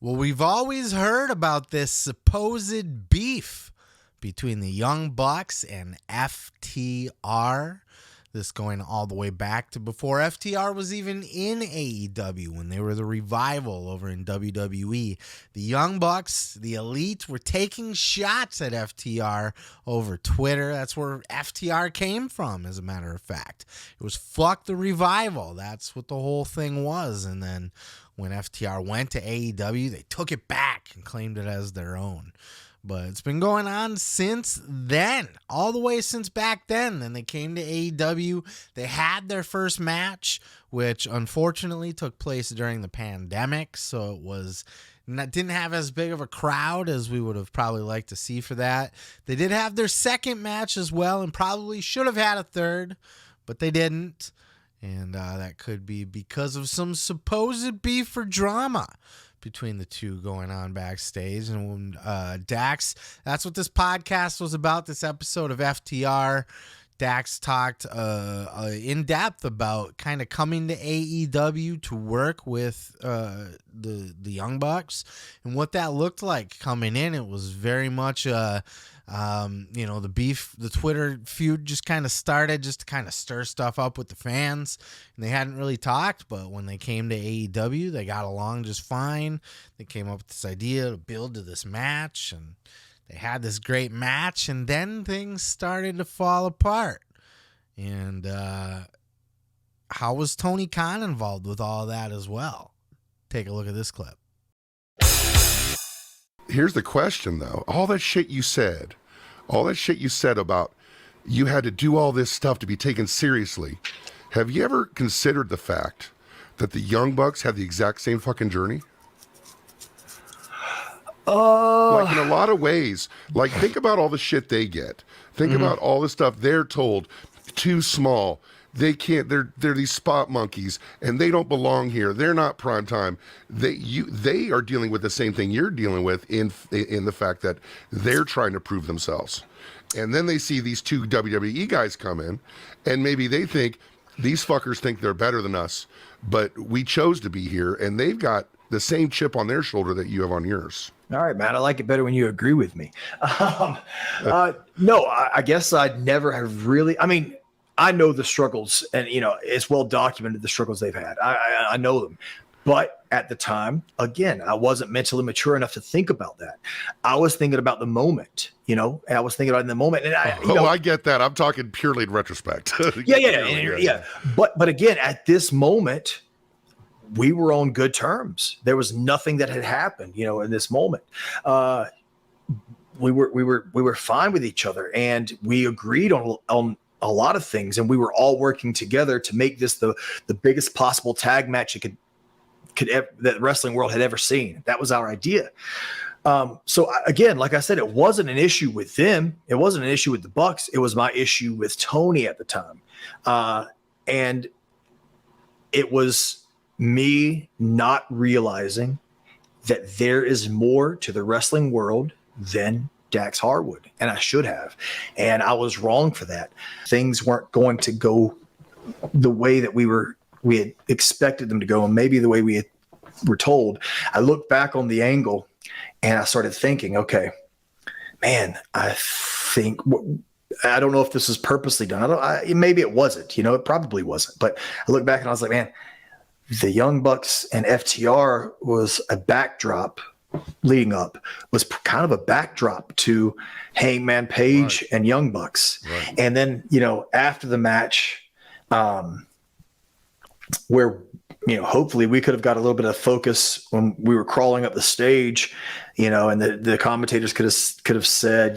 Well, we've always heard about this supposed beef between the Young Bucks and FTR. This going all the way back to before FTR was even in AEW, when they were the Revival over in WWE. The Young Bucks, the Elite, were taking shots at FTR over Twitter. That's where FTR came from, as a matter of fact. It was fuck the Revival. That's what the whole thing was. And then when FTR went to AEW, they took it back and claimed it as their own. But it's been going on since then, all the way since back then. Then they came to AEW. They had their first match, which unfortunately took place during the pandemic. So it didn't have as big of a crowd as we would have probably liked to see for that. They did have their second match as well, and probably should have had a third, but they didn't. And that could be because of some supposed beef or drama between the two going on backstage. And when Dax, that's what this podcast was about, this episode of FTR. Dax talked in depth about kind of coming to AEW to work with the Young Bucks and what that looked like coming in. It was very much the beef, the Twitter feud just kind of started just to kind of stir stuff up with the fans, and they hadn't really talked, but when they came to AEW, they got along just fine. They came up with this idea to build to this match, and they had this great match, and then things started to fall apart. And how was Tony Khan involved with all that as well? Take a look at this clip. Here's the question, though. All that shit you said about you had to do all this stuff to be taken seriously. Have you ever considered the fact that the Young Bucks had the exact same fucking journey? Like, in a lot of ways, like, think about all the shit they get. Think about all the stuff they're told, too small. They can't, they're these spot monkeys, and they don't belong here. They're not prime time. They are dealing with the same thing you're dealing with in the fact that they're trying to prove themselves. And then they see these two WWE guys come in, and maybe they think, these fuckers think they're better than us, but we chose to be here, and they've got the same chip on their shoulder that you have on yours. All right, man. I like it better when you agree with me. No, I guess I'd never have really. I mean, I know the struggles, and it's well documented the struggles they've had. I know them, but at the time, again, I wasn't mentally mature enough to think about that. I was thinking about the moment. I was thinking about it in the moment, and I get that. I'm talking purely in retrospect. Yeah. But again, at this moment, we were on good terms. There was nothing that had happened, in this moment. We were fine with each other, and we agreed on a lot of things, and we were all working together to make this the biggest possible tag match that the wrestling world had ever seen. That was our idea. So again, like I said, it wasn't an issue with them. It wasn't an issue with the Bucks. It was my issue with Tony at the time. And it was me not realizing that there is more to the wrestling world than Dax Harwood, and I should have. And I was wrong for that. Things weren't going to go the way that we had expected them to go, and maybe the way we were told. I looked back on the angle, and I started thinking, okay, man, I don't know if this was purposely done. Maybe it wasn't. It probably wasn't. But I looked back, and I was like, man, the Young Bucks and FTR was a backdrop leading up, was kind of a backdrop to Hangman Page and Young Bucks. Right. And then, after the match, where, hopefully we could have got a little bit of focus when we were crawling up the stage, and the commentators could have said,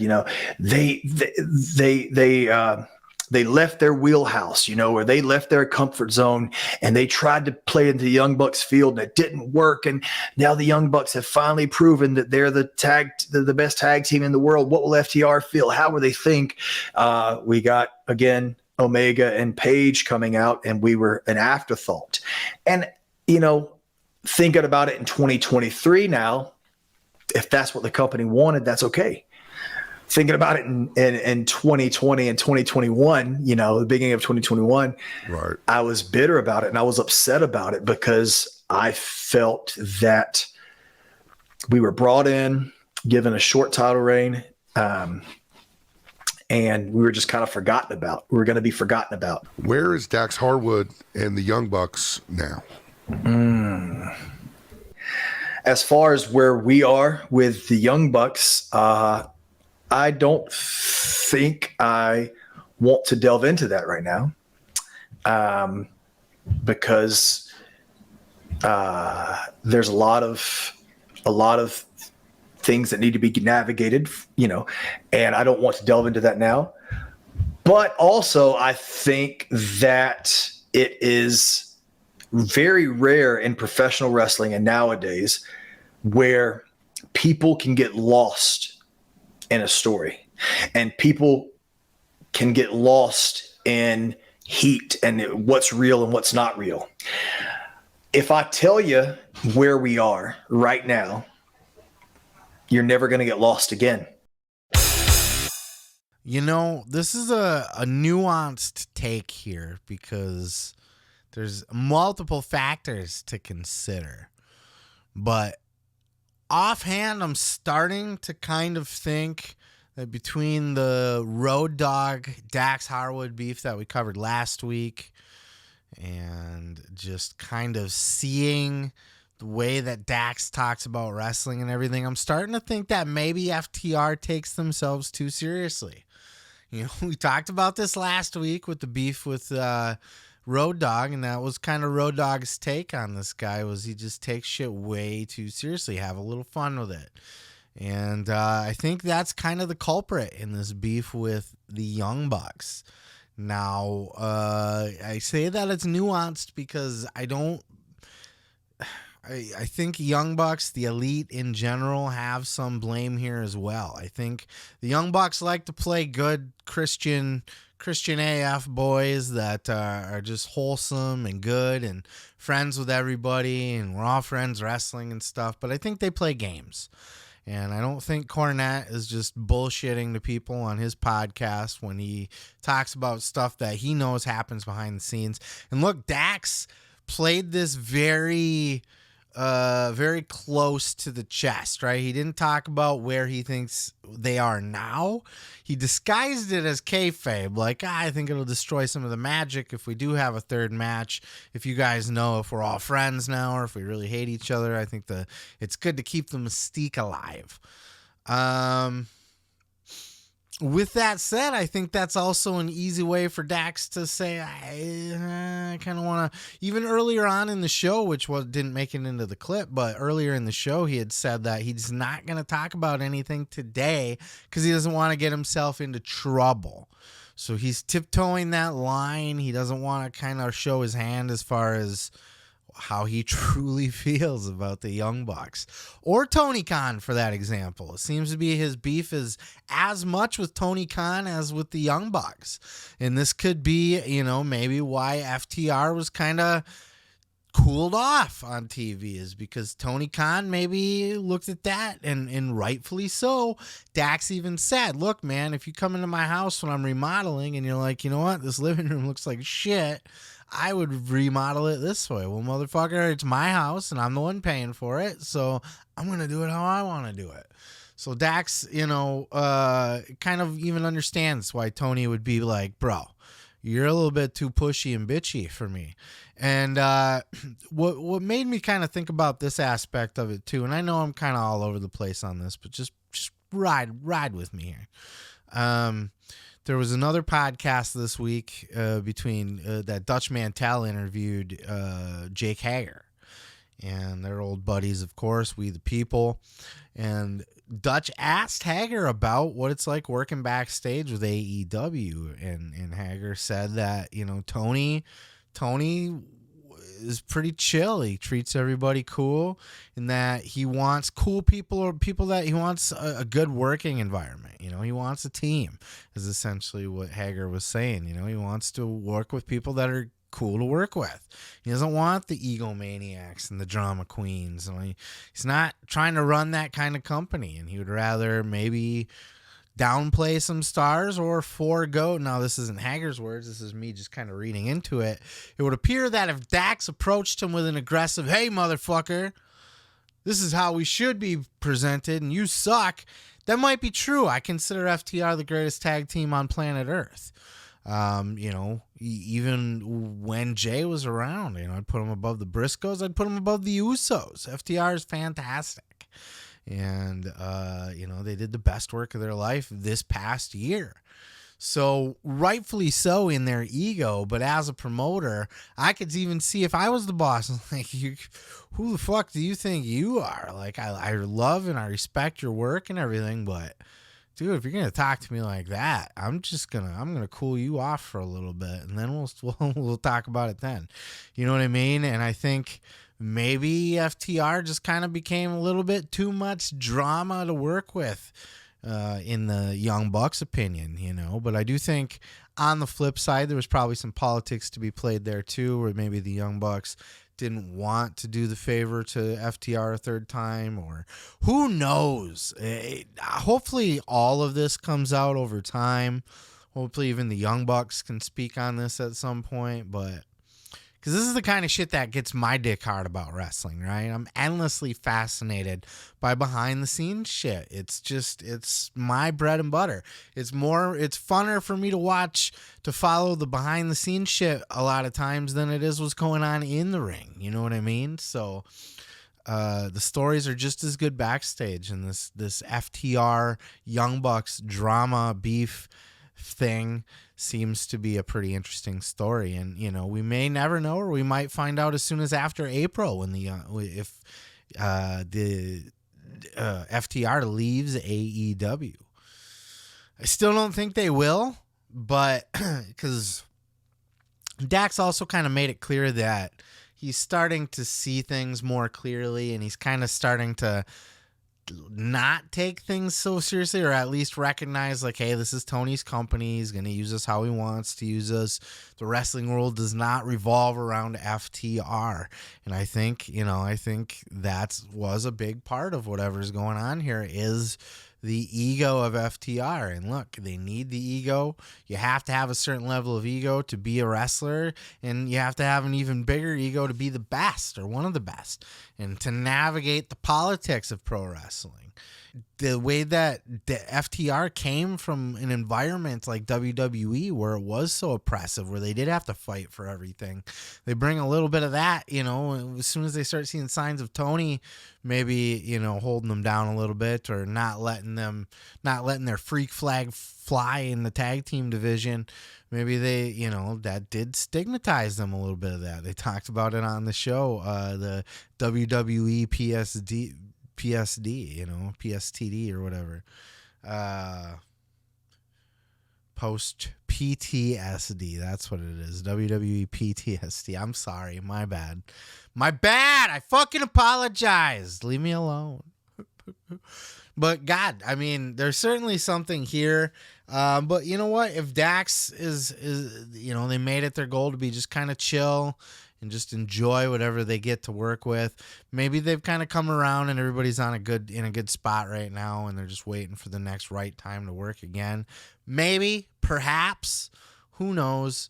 they left their wheelhouse, or they left their comfort zone, and they tried to play into the Young Bucks field, and it didn't work. And now the Young Bucks have finally proven that they're the best tag team in the world. What will FTR feel? How will they think? We got, again, Omega and Page coming out, and we were an afterthought. And, thinking about it in 2023 now, if that's what the company wanted, that's okay. Thinking about it in 2020 and 2021, the beginning of 2021, right, I was bitter about it, and I was upset about it because I felt that We were brought in, given a short title reign, and we were just kind of forgotten about. We were going to be forgotten about. Where is Dax Harwood and the Young Bucks now? As far as where we are with the Young Bucks, I don't think I want to delve into that right now, because there's a lot of things that need to be navigated, and I don't want to delve into that now. But also, I think that it is very rare in professional wrestling and nowadays where people can get lost in a story, and people can get lost in heat and what's real and what's not real. If I tell you where we are right now, you're never going to get lost again. This is a nuanced take here because there's multiple factors to consider. But offhand, I'm starting to kind of think that between the Road Dogg Dax Harwood beef that we covered last week and just kind of seeing the way that Dax talks about wrestling and everything, I'm starting to think that maybe FTR takes themselves too seriously. We talked about this last week with the beef with Road Dogg, and that was kind of Road Dogg's take on this guy, was he just takes shit way too seriously, have a little fun with it. And I think that's kind of the culprit in this beef with the Young Bucks. Now, I say that it's nuanced because I think Young Bucks, the Elite in general, have some blame here as well. I think the Young Bucks like to play good Christian AF boys that are just wholesome and good and friends with everybody, and we're all friends wrestling and stuff, but I think they play games. And I don't think Cornette is just bullshitting to people on his podcast when he talks about stuff that he knows happens behind the scenes. And look, Dax played this very close to the chest, right? He didn't talk about where he thinks they are now. He disguised it as kayfabe, like, I think it'll destroy some of the magic if we do have a third match. If you guys know if we're all friends now or if we really hate each other, I think it's good to keep the mystique alive. With that said, I think that's also an easy way for Dax to say, I kind of want to, even earlier on in the show, which didn't make it into the clip, but earlier in the show, he had said that he's not going to talk about anything today because he doesn't want to get himself into trouble. So he's tiptoeing that line. He doesn't want to kind of show his hand as far as how he truly feels about the Young Bucks or Tony Khan, for that example. It seems to be his beef is as much with Tony Khan as with the Young Bucks. And this could be, maybe why FTR was kind of cooled off on TV, is because Tony Khan maybe looked at that and rightfully so. Dax even said, look, man, if you come into my house when I'm remodeling and you're like, you know what, this living room looks like shit, I would remodel it this way. Well, motherfucker, it's my house and I'm the one paying for it, so I'm going to do it how I want to do it. So Dax, kind of even understands why Tony would be like, bro, you're a little bit too pushy and bitchy for me. And what made me kind of think about this aspect of it too, and I know I'm kind of all over the place on this, but just ride with me here. There was another podcast this week between that Dutch Mantel interviewed Jake Hager, and they're old buddies, of course, We the People. And Dutch asked Hager about what it's like working backstage with AEW, and Hager said that Tony is pretty chill. He treats everybody cool, and that he wants cool people, or people that he wants a good working environment. He wants a team, is essentially what Hager was saying. He wants to work with people that are cool to work with. He doesn't want the egomaniacs and the drama queens. He's not trying to run that kind of company, and he would rather maybe downplay some stars or forego. Now, this isn't Hager's words. This is me just kind of reading into it. It would appear that if Dax approached him with an aggressive, hey, motherfucker, this is how we should be presented and you suck, that might be true. I consider FTR the greatest tag team on planet Earth. Even when Jay was around, I'd put him above the Briscoes. I'd put him above the Usos. FTR is fantastic. And, they did the best work of their life this past year. So rightfully so in their ego, but as a promoter, I could even see if I was the boss, like, who the fuck do you think you are? Like, I love and I respect your work and everything, but dude, if you're gonna talk to me like that, I'm gonna cool you off for a little bit, and then we'll talk about it then. You know what I mean? And I think maybe FTR just kind of became a little bit too much drama to work with. In the Young Bucks' opinion, but I do think on the flip side, there was probably some politics to be played there too, where maybe the Young Bucks didn't want to do the favor to FTR a third time, or who knows. Hopefully all of this comes out over time. Hopefully even the Young Bucks can speak on this at some point, but because this is the kind of shit that gets my dick hard about wrestling, right? I'm endlessly fascinated by behind the scenes shit. It's my bread and butter. It's funner for me to watch, to follow the behind the scenes shit a lot of times than it is what's going on in the ring. You know what I mean? So the stories are just as good backstage, and this FTR Young Bucks drama beef thing seems to be a pretty interesting story, and we may never know, or we might find out as soon as after April when if the FTR leaves AEW. I still don't think they will, but because Dax also kind of made it clear that he's starting to see things more clearly, and he's kind of starting to not take things so seriously, or at least recognize, like, hey, this is Tony's company. He's going to use us how he wants to use us. The wrestling world does not revolve around FTR. And I think that was a big part of whatever's going on here is the ego of FTR. And look, they need the ego. You have to have a certain level of ego to be a wrestler, and you have to have an even bigger ego to be the best, or one of the best, and to navigate the politics of pro wrestling. The way that the FTR came from an environment like WWE where it was so oppressive, where they did have to fight for everything. They bring a little bit of that, as soon as they start seeing signs of Tony maybe, holding them down a little bit, or not letting their freak flag fly in the tag team division. Maybe they, that did stigmatize them a little bit of that. They talked about it on the show, the WWE PSD, PSTD or whatever. Post PTSD. That's what it is. WWE PTSD. I'm sorry. My bad. I fucking apologize. Leave me alone. But God, I mean, there's certainly something here. But you know what? If Dax is they made it their goal to be just kind of chill and just enjoy whatever they get to work with. Maybe they've kind of come around and everybody's in a good spot right now, and they're just waiting for the next right time to work again. Maybe, perhaps, who knows?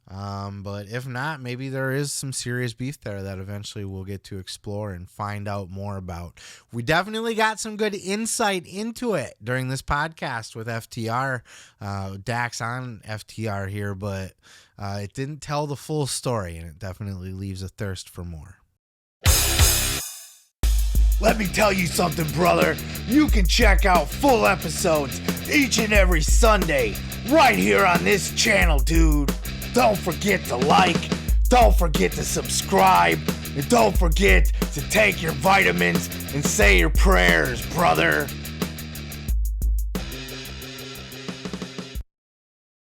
But if not, maybe there is some serious beef there that eventually we'll get to explore and find out more about. We definitely got some good insight into it during this podcast with FTR, Dax on FTR here, but it didn't tell the full story, and it definitely leaves a thirst for more. Let me tell you something, brother. You can check out full episodes each and every Sunday right here on this channel, dude. Don't forget to like, don't forget to subscribe, and don't forget to take your vitamins and say your prayers, brother.